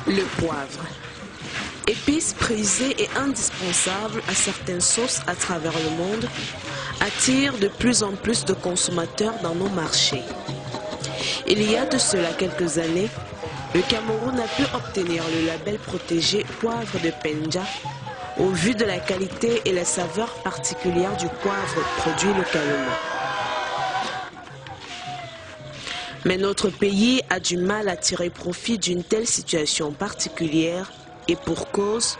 Le poivre. Épice prisée et indispensable à certaines sauces à travers le monde, attire de plus en plus de consommateurs dans nos marchés. Il y a de cela quelques années, le Cameroun a pu obtenir le label protégé Poivre de Penja au vu de la qualité et la saveur particulière du poivre produit localement. Mais notre pays a du mal à tirer profit d'une telle situation particulière et pour cause,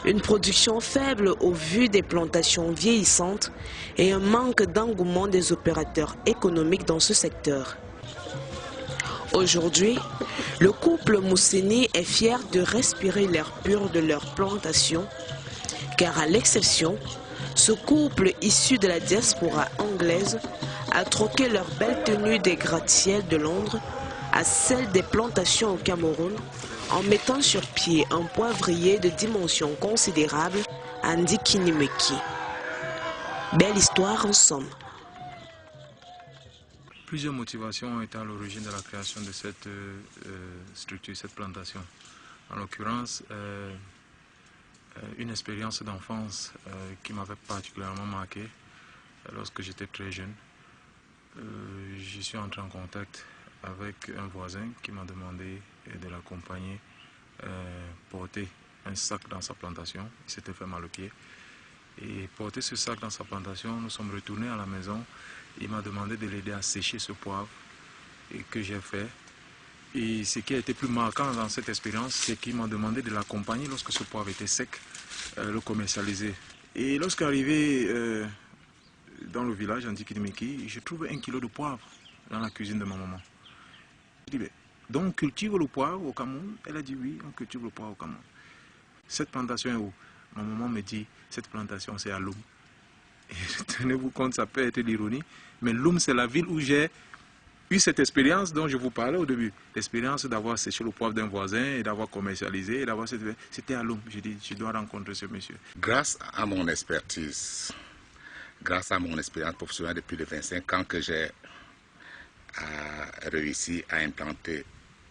une production faible au vu des plantations vieillissantes et un manque d'engouement des opérateurs économiques dans ce secteur. Aujourd'hui, le couple Mousseni est fier de respirer l'air pur de leur plantation, car à l'exception, ce couple issu de la diaspora anglaise a troqué leur belle tenue des gratte-ciel de Londres à celle des plantations au Cameroun en mettant sur pied un poivrier de dimension considérable à Ndikinimeki. Belle histoire en somme. Plusieurs motivations ont été à l'origine de la création de cette structure, cette plantation. En l'occurrence, une expérience d'enfance qui m'avait particulièrement marqué lorsque j'étais très jeune. Je suis entré en contact avec un voisin qui m'a demandé de l'accompagner porter un sac dans sa plantation. Il s'était fait mal au pied. Et porter ce sac dans sa plantation, nous sommes retournés à la maison. Il m'a demandé de l'aider à sécher ce poivre et que j'ai fait. Et ce qui a été plus marquant dans cette expérience, c'est qu'il m'a demandé de l'accompagner lorsque ce poivre était sec, le commercialiser. Et lorsqu'arrivé dans le village, en Ndikinimeki, je trouve 1 kilo de poivre dans la cuisine de ma maman. Je dis, donc on cultive le poivre au Cameroun? Elle a dit oui, on cultive le poivre au Cameroun. Cette plantation est où? Ma maman me dit, cette plantation c'est à Loum. Et tenez-vous compte, ça peut être l'ironie, mais Loum c'est la ville où j'ai eu cette expérience dont je vous parlais au début. L'expérience d'avoir séché le poivre d'un voisin et d'avoir commercialisé, et d'avoir c'était à Loum. J'ai dit, je dois rencontrer ce monsieur. Grâce à mon expertise, grâce à mon expérience professionnelle depuis les 25 ans que j'ai réussi à implanter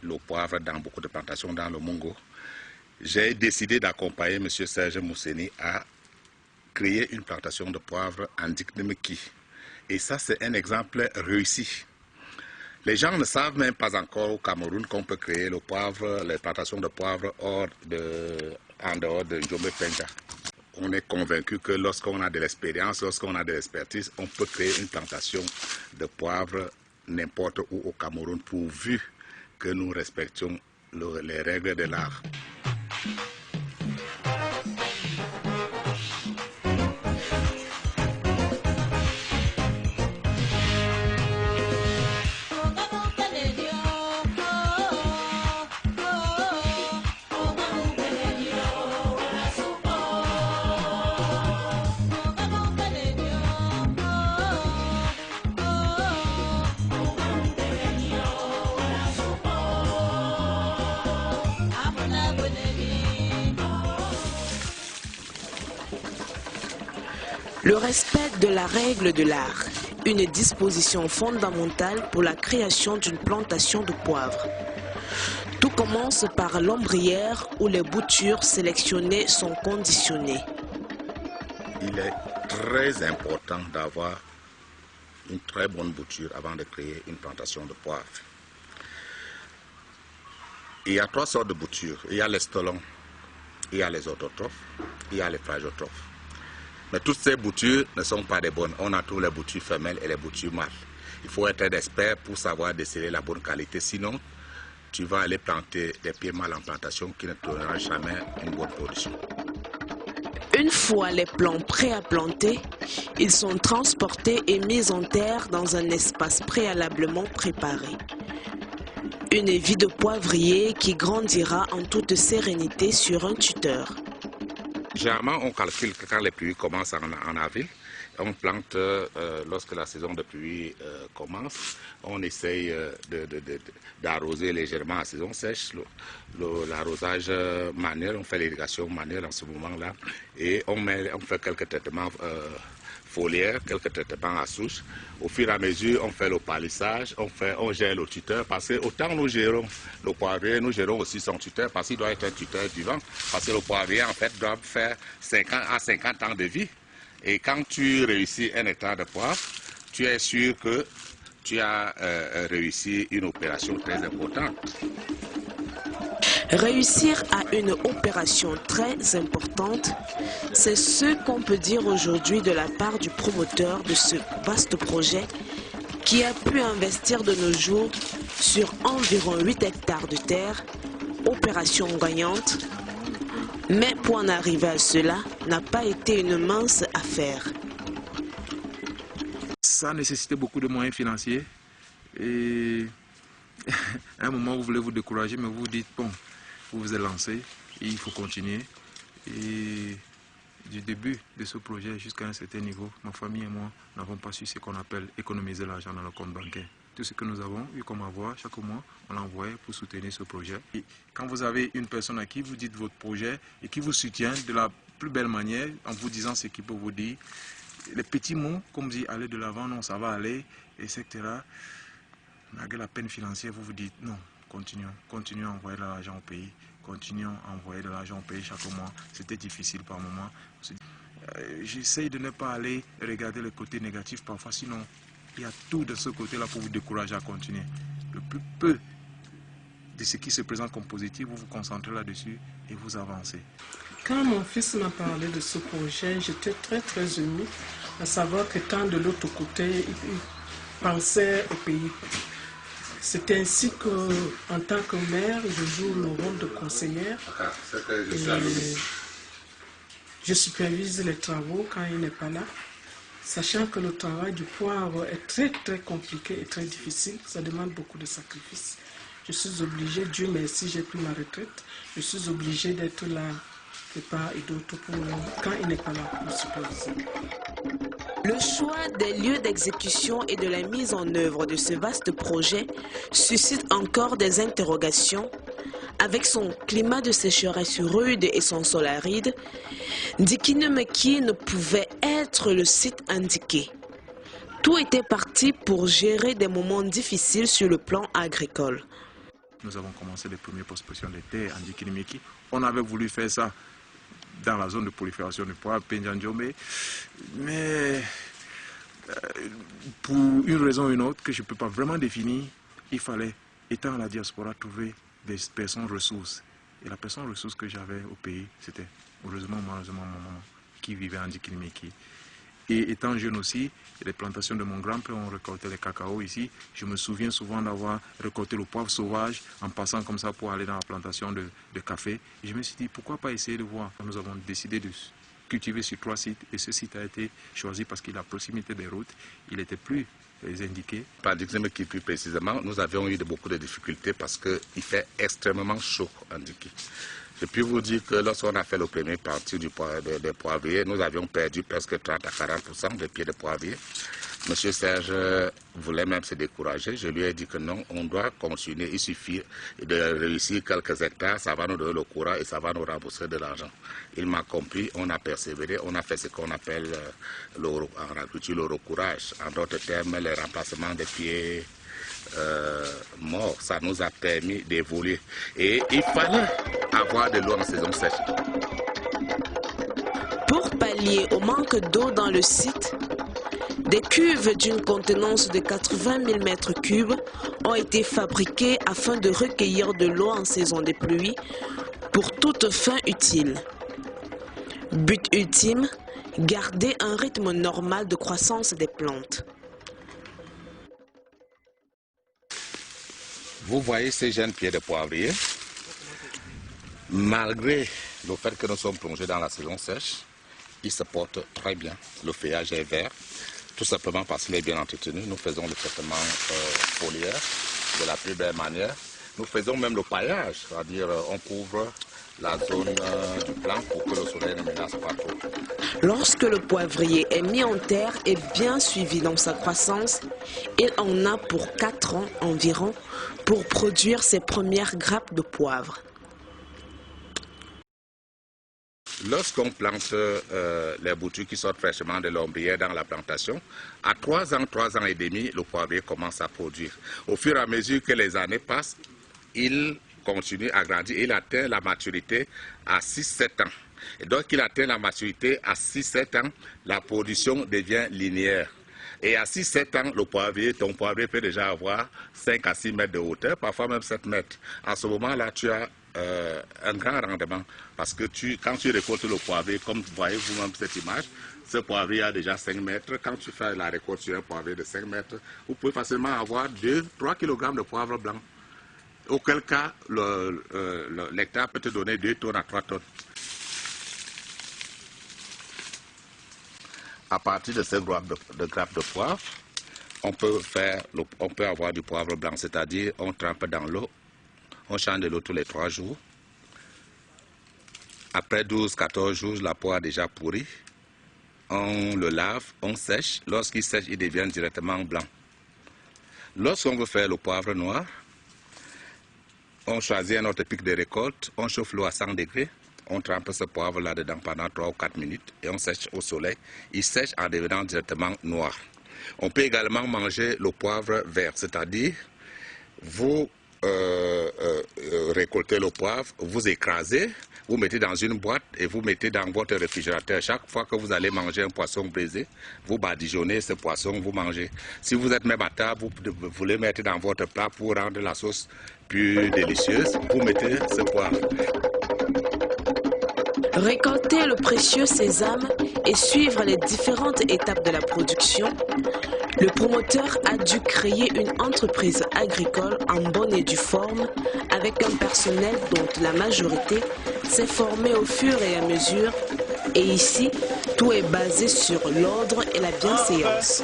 le poivre dans beaucoup de plantations dans le Mongo, j'ai décidé d'accompagner M. Serge Mousseni à créer une plantation de poivre en Ndikinimeki. Et ça, c'est un exemple réussi. Les gens ne savent même pas encore au Cameroun qu'on peut créer le poivre, les plantations de poivre en dehors de Njombe Penja. On est convaincu que lorsqu'on a de l'expérience, lorsqu'on a de l'expertise, on peut créer une plantation de poivre n'importe où au Cameroun, pourvu que nous respections les règles de l'art. Le respect de la règle de l'art, une disposition fondamentale pour la création d'une plantation de poivre. Tout commence par l'ombrière où les boutures sélectionnées sont conditionnées. Il est très important d'avoir une très bonne bouture avant de créer une plantation de poivre. Il y a 3 sortes de boutures. Il y a les stolons, il y a les autotrophes, il y a les phagotrophes. Mais toutes ces boutures ne sont pas des bonnes. On a tous les boutures femelles et les boutures mâles. Il faut être un expert pour savoir déceler la bonne qualité. Sinon, tu vas aller planter des pieds mâles en plantation qui ne te donneront jamais une bonne production. Une fois les plants prêts à planter, ils sont transportés et mis en terre dans un espace préalablement préparé. Une vie de poivrier qui grandira en toute sérénité sur un tuteur. Généralement, on calcule que quand les pluies commencent en avril, on plante lorsque la saison de pluie commence. On essaye d'arroser légèrement à saison sèche, l'arrosage manuel, on fait l'irrigation manuelle en ce moment-là. Et on fait quelques traitements foliaire, quelques traitements à souche. Au fur et à mesure, on fait le palissage, on gère le tuteur, parce que autant nous gérons le poivrier, nous gérons aussi son tuteur, parce qu'il doit être un tuteur vivant, parce que le poivrier, en fait, doit faire 50 à 50 ans de vie. Et quand tu réussis un hectare de poivre, tu es sûr que tu as réussi une opération très importante. Réussir à une opération très importante, c'est ce qu'on peut dire aujourd'hui de la part du promoteur de ce vaste projet qui a pu investir de nos jours sur environ 8 hectares de terre, opération gagnante, mais pour en arriver à cela, n'a pas été une mince affaire. Ça nécessitait beaucoup de moyens financiers et à un moment vous voulez vous décourager, mais vous vous dites bon, vous vous êtes lancé et il faut continuer. Et du début de ce projet jusqu'à un certain niveau, ma famille et moi n'avons pas su ce qu'on appelle économiser l'argent dans le compte bancaire. Tout ce que nous avons eu comme avoir, chaque mois, on l'envoyait pour soutenir ce projet. Et quand vous avez une personne à qui vous dites votre projet et qui vous soutient de la plus belle manière, en vous disant ce qu'il peut vous dire, les petits mots, comme dit aller de l'avant, non, ça va aller, etc. Malgré la peine financière, vous vous dites non, continuons à envoyer de l'argent au pays, continuons à envoyer de l'argent au pays chaque mois. C'était difficile par moment. J'essaye de ne pas aller regarder le côté négatif parfois, sinon il y a tout de ce côté-là pour vous décourager à continuer. Le plus peu de ce qui se présente comme positif, vous vous concentrez là-dessus et vous avancez. Quand mon fils m'a parlé de ce projet, j'étais très ému à savoir que tant de l'autre côté, il pensait au pays. C'est ainsi qu'en tant que mère, je joue le rôle de conseillère. Et je supervise les travaux quand il n'est pas là, sachant que le travail du poivre est très compliqué et très difficile. Ça demande beaucoup de sacrifices. Je suis obligée, Dieu merci, j'ai pris ma retraite, je suis obligée d'être là de part et d'autre pour quand il n'est pas là pour superviser. Le choix des lieux d'exécution et de la mise en œuvre de ce vaste projet suscite encore des interrogations. Avec son climat de sécheresse rude et son sol aride, Ndikinemeki ne pouvait être le site indiqué. Tout était parti pour gérer des moments difficiles sur le plan agricole. Nous avons commencé les premières prospections de terre à Ndikinemeki. On avait voulu faire ça dans la zone de prolifération du poivre, Pendjanjombe, mais pour une raison ou une autre que je ne peux pas vraiment définir, il fallait, étant à la diaspora, trouver des personnes ressources. Et la personne ressource que j'avais au pays, c'était malheureusement ma maman qui vivait à Ndikinemeki. Et étant jeune aussi, les plantations de mon grand-père ont récolté les cacao ici. Je me souviens souvent d'avoir récolté le poivre sauvage en passant comme ça pour aller dans la plantation de café. Et je me suis dit, pourquoi pas essayer de voir. Nous avons décidé de cultiver sur 3 sites et ce site a été choisi parce qu'il est à proximité des routes. Il était plus indiqué. Par Ndikinemeki plus précisément, nous avions eu beaucoup de difficultés parce qu'il fait extrêmement chaud à Ndiki. Je puis vous dire que lorsqu'on a fait le premier parti des poivriers, nous avions perdu presque 30 à 40% des pieds de poivriers. Monsieur Serge voulait même se décourager. Je lui ai dit que non, on doit continuer. Il suffit de réussir quelques hectares, ça va nous donner le courage et ça va nous rembourser de l'argent. Il m'a compris, on a persévéré, on a fait ce qu'on appelle en agriculture le recourage. En d'autres termes, le remplacement des pieds morts. Ça nous a permis d'évoluer. Et il fallait avoir de l'eau en saison sèche. Pour pallier au manque d'eau dans le site, des cuves d'une contenance de 80 000 m3 ont été fabriquées afin de recueillir de l'eau en saison de pluie pour toute fin utile. But ultime, garder un rythme normal de croissance des plantes. Vous voyez ces jeunes pieds de poivrier, malgré le fait que nous sommes plongés dans la saison sèche, ils se portent très bien. Le feuillage est vert, tout simplement parce qu'il est bien entretenu. Nous faisons le traitement foliaire de la plus belle manière. Nous faisons même le paillage, c'est-à-dire on couvre la zone du plan pour que le soleil ne menace pas trop. Lorsque le poivrier est mis en terre et bien suivi dans sa croissance, il en a pour 4 ans environ pour produire ses premières grappes de poivre. Lorsqu'on plante les boutures qui sortent fraîchement de l'ombrière dans la plantation, à 3 ans et demi, le poivrier commence à produire. Au fur et à mesure que les années passent, il continue à grandir. Il atteint la maturité à 6-7 ans. Et donc, il atteint la maturité à 6-7 ans, la production devient linéaire. Et à 6-7 ans, ton poivrier peut déjà avoir 5 à 6 mètres de hauteur, parfois même 7 mètres. En ce moment-là, tu as un grand rendement parce que quand tu récoltes le poivrier, comme vous voyez vous-même cette image, ce poivrier a déjà 5 mètres. Quand tu fais la récolte sur un poivrier de 5 mètres, vous pouvez facilement avoir 2-3 kg de poivre blanc. Auquel cas, l'hectare peut te donner 2 tonnes à 3 tonnes. À partir de ces grappes de poivre, on peut avoir du poivre blanc, c'est-à-dire on trempe dans l'eau, on change de l'eau tous les 3 jours. Après 12-14 jours, la peau a déjà pourri. On le lave, on sèche. Lorsqu'il sèche, il devient directement blanc. Lorsqu'on veut faire le poivre noir, on choisit un autre pic de récolte, on chauffe l'eau à 100 degrés. On trempe ce poivre là-dedans pendant 3 ou 4 minutes et on sèche au soleil. Il sèche en devenant directement noir. On peut également manger le poivre vert, c'est-à-dire vous récoltez le poivre, vous écrasez, vous mettez dans une boîte et vous mettez dans votre réfrigérateur. Chaque fois que vous allez manger un poisson braisé, vous badigeonnez ce poisson, vous mangez. Si vous êtes même à table, vous voulez mettre dans votre plat pour rendre la sauce plus délicieuse, vous mettez ce poivre. Récolter le précieux sésame et suivre les différentes étapes de la production, le promoteur a dû créer une entreprise agricole en bonne et due forme avec un personnel dont la majorité s'est formée au fur et à mesure. Et ici, tout est basé sur l'ordre et la bienséance.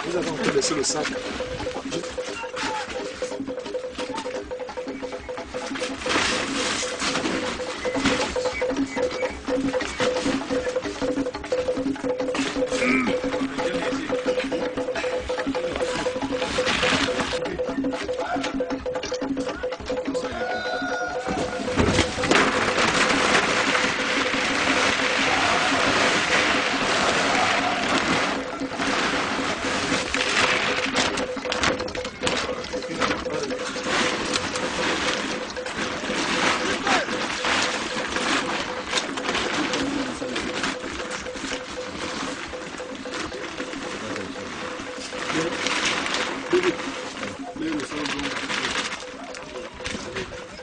Nous avons encore laissé le sac.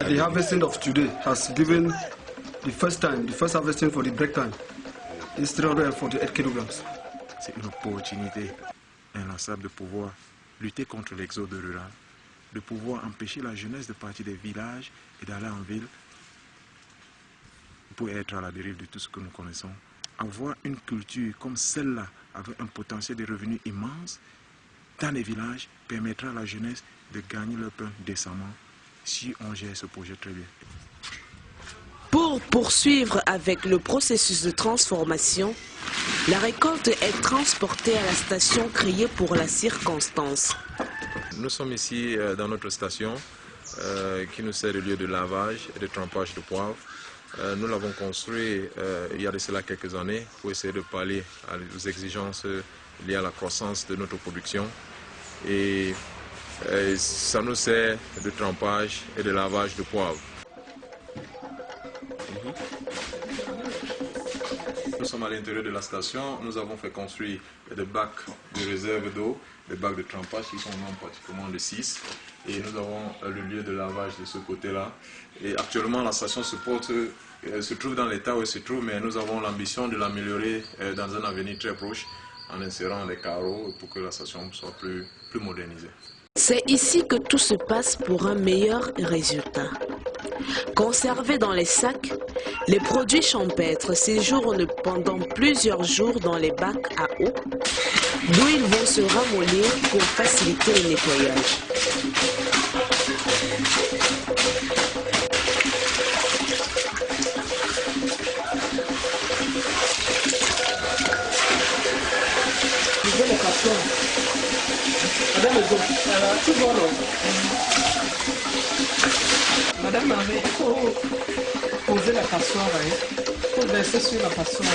The harvesting of today has given the first harvesting for the break time is 348 kilograms. C'est une opportunité inlassable de pouvoir lutter contre l'exode rural, de pouvoir empêcher la jeunesse de partir des villages et d'aller en ville pour être à la dérive de tout ce que nous connaissons. Avoir une culture comme celle-là, avec un potentiel de revenus immense, dans les villages, permettra à la jeunesse de gagner leur pain décemment si on gère ce projet très bien. Pour poursuivre avec le processus de transformation, la récolte est transportée à la station créée pour la circonstance. Nous sommes ici dans notre station qui nous sert de lieu de lavage et de trempage de poivre. Nous l'avons construit il y a de cela quelques années pour essayer de pallier aux exigences liées à la croissance de notre production. Et ça nous sert de trempage et de lavage de poivre. Nous sommes à l'intérieur de la station. Nous avons fait construire des bacs de réserve d'eau, des bacs de trempage qui sont au nombre pratiquement de 6. Et nous avons le lieu de lavage de ce côté-là. Et actuellement, la station se trouve dans l'état où elle se trouve, mais nous avons l'ambition de l'améliorer dans un avenir très proche en insérant des carreaux pour que la station soit plus modernisée. C'est ici que tout se passe pour un meilleur résultat. Conservés dans les sacs, les produits champêtres séjournent pendant plusieurs jours dans les bacs à eau, d'où ils vont se ramollir pour faciliter le nettoyage. Je veux les cartons. Madame Edo, tout bon. Madame Marie, il faut poser la passoire, il faut verser sur la passoire.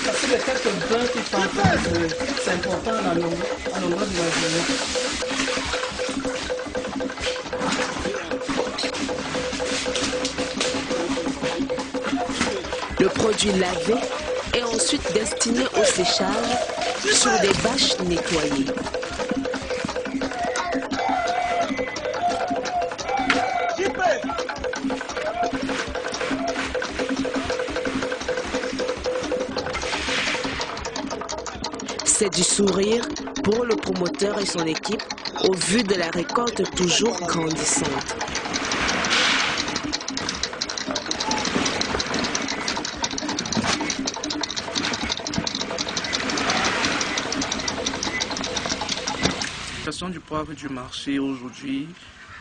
Parce que les quelques grains qui partent, c'est important à l'endroit de la journée. Le produit lavé est ensuite destiné au séchage sur des bâches nettoyées. C'est du sourire pour le promoteur et son équipe au vu de la récolte toujours grandissante. La situation du poivre du marché aujourd'hui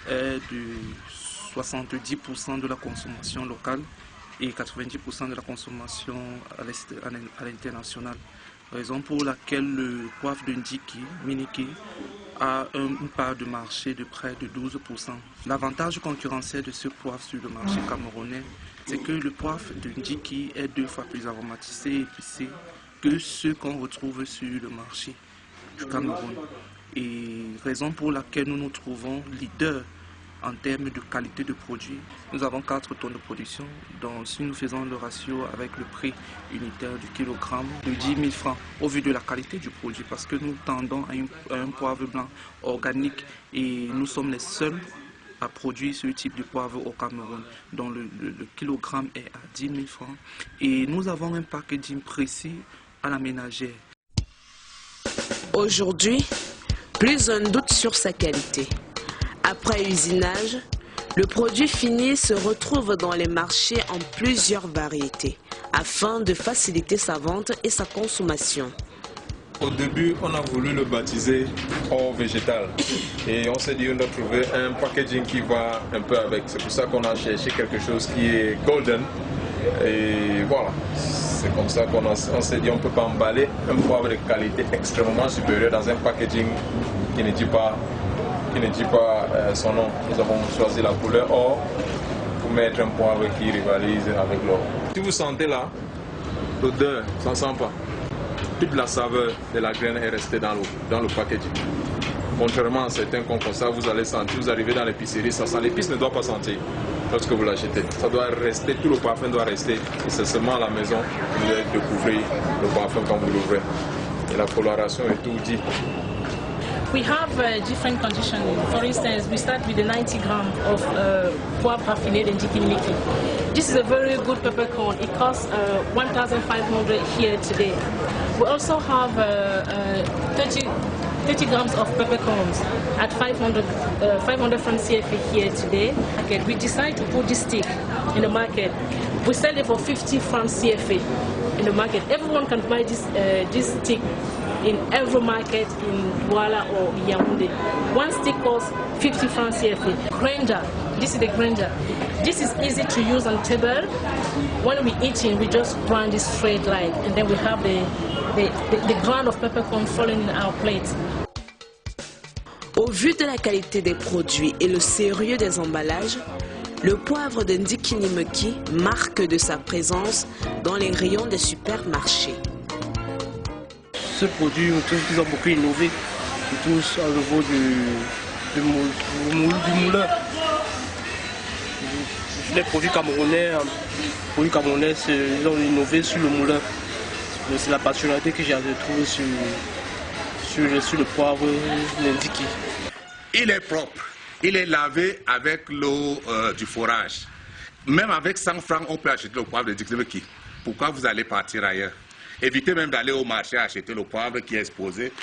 est de 70% de la consommation locale et 90% de la consommation à l'international. Raison pour laquelle le poivre de Ndiki, Miniki, a une part de marché de près de 12%. L'avantage concurrentiel de ce poivre sur le marché camerounais, c'est que le poivre de Ndiki est 2 fois plus aromatisé et épicé que ceux qu'on retrouve sur le marché du Cameroun. Et raison pour laquelle nous nous trouvons leaders en termes de qualité de produit. Nous avons 4 tonnes de production, donc si nous faisons le ratio avec le prix unitaire du kilogramme de 10 000 francs au vu de la qualité du produit, parce que nous tendons à un poivre blanc organique et nous sommes les seuls à produire ce type de poivre au Cameroun, dont le kilogramme est à 10 000 francs. Et nous avons un packaging précis à la ménagère. Aujourd'hui, plus un doute sur sa qualité. Après usinage, le produit fini se retrouve dans les marchés en plusieurs variétés, afin de faciliter sa vente et sa consommation. Au début, on a voulu le baptiser or végétal et on s'est dit on doit trouver un packaging qui va un peu avec. C'est pour ça qu'on a cherché quelque chose qui est golden et voilà. C'est comme ça qu'on s'est dit on ne peut pas emballer un poivre de qualité extrêmement supérieure dans un packaging qui ne dit pas son nom. Nous avons choisi la couleur or pour mettre un poivre qui rivalise avec l'or. Si vous sentez là, l'odeur, ça ne sent pas. Toute la saveur de la graine est restée dans le packaging. Contrairement à certains concours, ça vous allez sentir, vous arrivez dans l'épicerie, ça sent. L'épice ne doit pas sentir lorsque vous l'achetez. Ça doit rester, tout le parfum doit rester. Et c'est seulement à la maison que vous allez découvrir le parfum quand vous l'ouvrez. Et la coloration est tout dit. We have different conditions. For instance, we start with the 90 grams of poivre raffiné de Ndiki Miniki. This is a very good peppercorn. It costs 1,500 here today. We also have 30 grams of peppercorns at 500 francs CFA here today. Okay, we decide to put this stick in the market. We sell it for 50 francs CFA in the market. Everyone can buy this stick in every market in Douala or Yaoundé. One stick costs 50 francs CFA. Grinder, this is the grinder. This is easy to use on table. When we eating, we just grind this straight like, and then we have the ground of peppercorn falling in our plate. Au vu de la qualité des produits et le sérieux des emballages, le poivre de Ndiki Miniki marque de sa présence dans les rayons des supermarchés. Ce produit, ils ont beaucoup innové, tous au niveau du moulin. Les produits camerounais, ils ont innové sur le moulin. C'est la particularité que j'ai retrouvée sur le poivre Ndiki. Il est propre, il est lavé avec l'eau du forage. Même avec 100 francs, on peut acheter le poivre de Ndiki Miniki. Pourquoi vous allez partir ailleurs? Évitez même d'aller au marché acheter le poivre qui est exposé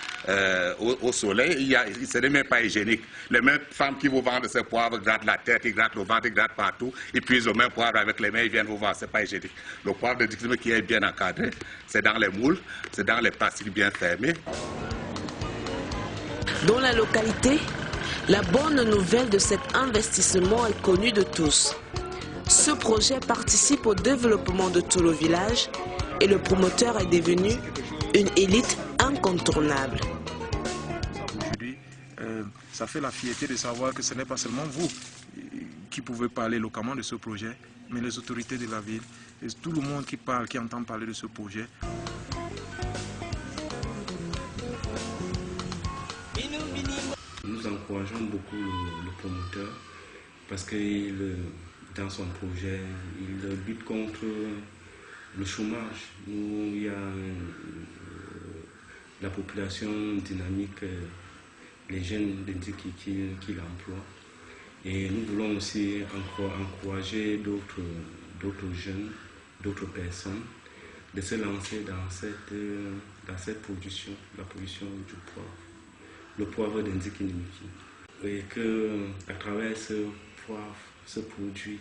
au soleil. Ce n'est même pas hygiénique. Les mêmes femmes qui vous vendent ce poivre grattent la tête, ils grattent le ventre, ils grattent partout. Ils puisent le même poivre avec les mains, ils viennent vous voir. Ce n'est pas hygiénique. Le poivre de Ndiki Miniki qui est bien encadré, c'est dans les moules, c'est dans les plastiques bien fermés. Dans la localité, la bonne nouvelle de cet investissement est connue de tous. Ce projet participe au développement de tout le village et le promoteur est devenu une élite incontournable. Aujourd'hui, ça fait la fierté de savoir que ce n'est pas seulement vous qui pouvez parler localement de ce projet, mais les autorités de la ville et tout le monde qui parle, qui entend parler de ce projet. Nous encourageons beaucoup le promoteur parce que dans son projet, il lutte contre le chômage. Où il y a la population dynamique, les jeunes qui l'emploient. Et nous voulons aussi encourager d'autres jeunes, d'autres personnes de se lancer dans cette production, la production du poivre, le poivre d'Indikinimiki. Et qu'à travers ce poivre, ce produit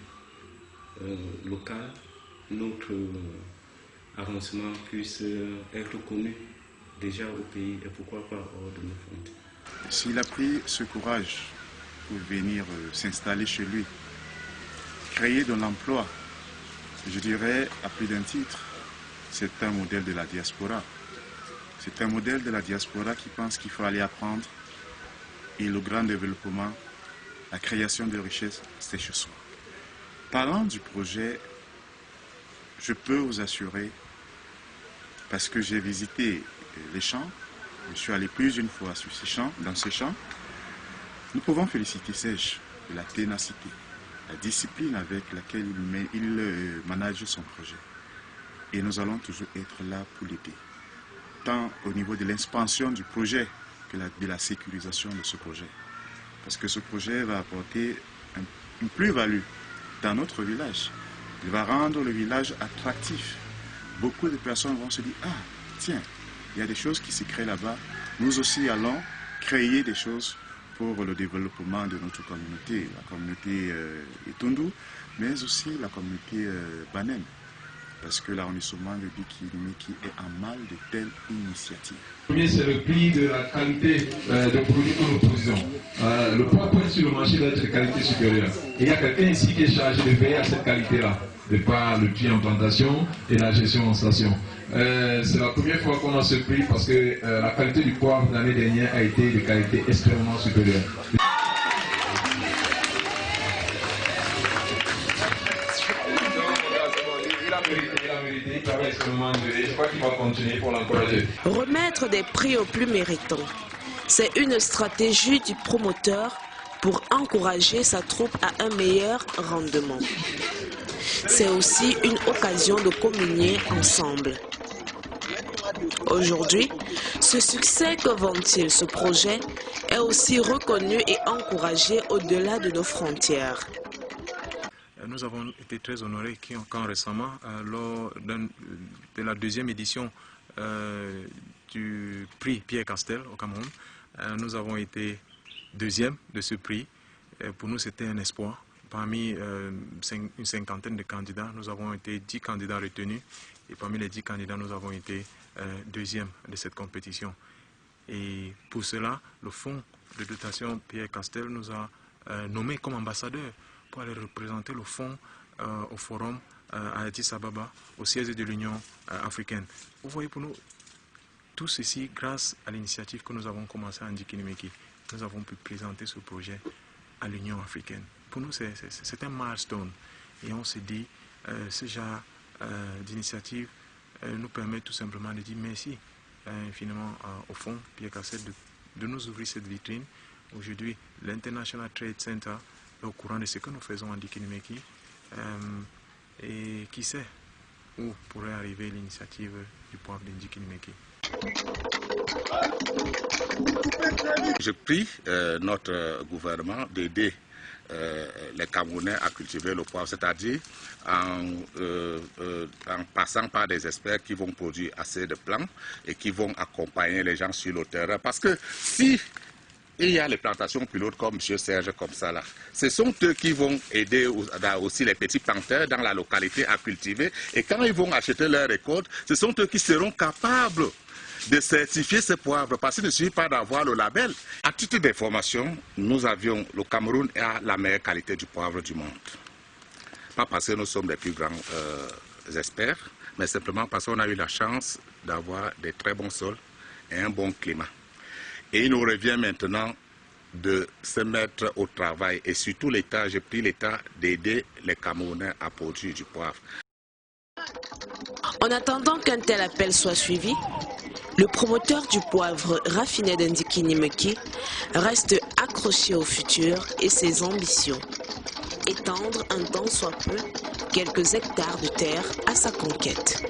local, notre avancement puisse être connu déjà au pays et pourquoi pas hors de nos frontières. S'il a pris ce courage pour venir s'installer chez lui, créer de l'emploi, je dirais à plus d'un titre, c'est un modèle de la diaspora. C'est un modèle de la diaspora qui pense qu'il faut aller apprendre et le grand développement, la création de richesses, c'est chez soi. Parlant du projet, je peux vous assurer, parce que j'ai visité les champs, je suis allé plus d'une fois sur ces champs, dans ces champs, nous pouvons féliciter Serge de la ténacité, la discipline avec laquelle il manage son projet. Et nous allons toujours être là pour l'aider, tant au niveau de l'expansion du projet que de la sécurisation de ce projet. Parce que ce projet va apporter une plus-value dans notre village. Il va rendre le village attractif. Beaucoup de personnes vont se dire, ah, tiens, il y a des choses qui se créent là-bas. Nous aussi allons créer des choses pour le développement de notre communauté, la communauté Itundu, mais aussi la communauté Banem. Parce que l'arrondissement de Ndikinimiki est en mal de telles initiatives. Le premier, c'est le prix de la qualité de produit que nous produisons. Le poivre sur le marché doit être de qualité supérieure. Et il y a quelqu'un ici qui est chargé de veiller à cette qualité-là, de par le prix en plantation et la gestion en station. C'est la première fois qu'on a ce prix parce que la qualité du poivre l'année dernière a été de qualité extrêmement supérieure. Remettre des prix aux plus méritants, c'est une stratégie du promoteur pour encourager sa troupe à un meilleur rendement. C'est aussi une occasion de communier ensemble. Aujourd'hui, ce succès que ventile ce projet est aussi reconnu et encouragé au-delà de nos frontières. Nous avons été très honorés quand récemment, lors de la deuxième édition du prix Pierre Castel au Cameroun, nous avons été deuxième de ce prix. Pour nous, c'était un espoir. Parmi une cinquantaine de candidats, nous avons été 10 candidats retenus. Et parmi les 10 candidats, nous avons été deuxième de cette compétition. Et pour cela, le fonds de dotation Pierre Castel nous a nommés comme ambassadeurs pour aller représenter le fonds au forum à Addis Ababa, au siège de l'Union africaine. Vous voyez, pour nous, tout ceci grâce à l'initiative que nous avons commencé à Ndikinimiki. Nous avons pu présenter ce projet à l'Union africaine. Pour nous, c'est un milestone. Et on se dit, ce genre d'initiative nous permet tout simplement de dire merci infiniment au fonds Pierre Castel de nous ouvrir cette vitrine. Aujourd'hui, l'International Trade Center est au courant de ce que nous faisons en Ndikinimiki. Et qui sait où pourrait arriver l'initiative du poivre de Ndikinimiki. Je prie notre gouvernement d'aider les Camerounais à cultiver le poivre, c'est-à-dire en passant par des experts qui vont produire assez de plants et qui vont accompagner les gens sur le terrain. Parce que si il y a les plantations pilotes comme M. Serge, comme ça là, ce sont eux qui vont aider aussi les petits planteurs dans la localité à cultiver. Et quand ils vont acheter leur récolte, ce sont eux qui seront capables de certifier ce poivre, parce qu'il ne suffit pas d'avoir le label. À titre d'information, le Cameroun a la meilleure qualité du poivre du monde. Pas parce que nous sommes les plus grands experts, mais simplement parce qu'on a eu la chance d'avoir des très bons sols et un bon climat. Et il nous revient maintenant de se mettre au travail et surtout l'État, j'ai pris l'État d'aider les Camerounais à produire du poivre. En attendant qu'un tel appel soit suivi, le promoteur du poivre raffiné d'Indiki Nimeki reste accroché au futur et ses ambitions. Étendre un tant soit peu quelques hectares de terre à sa conquête.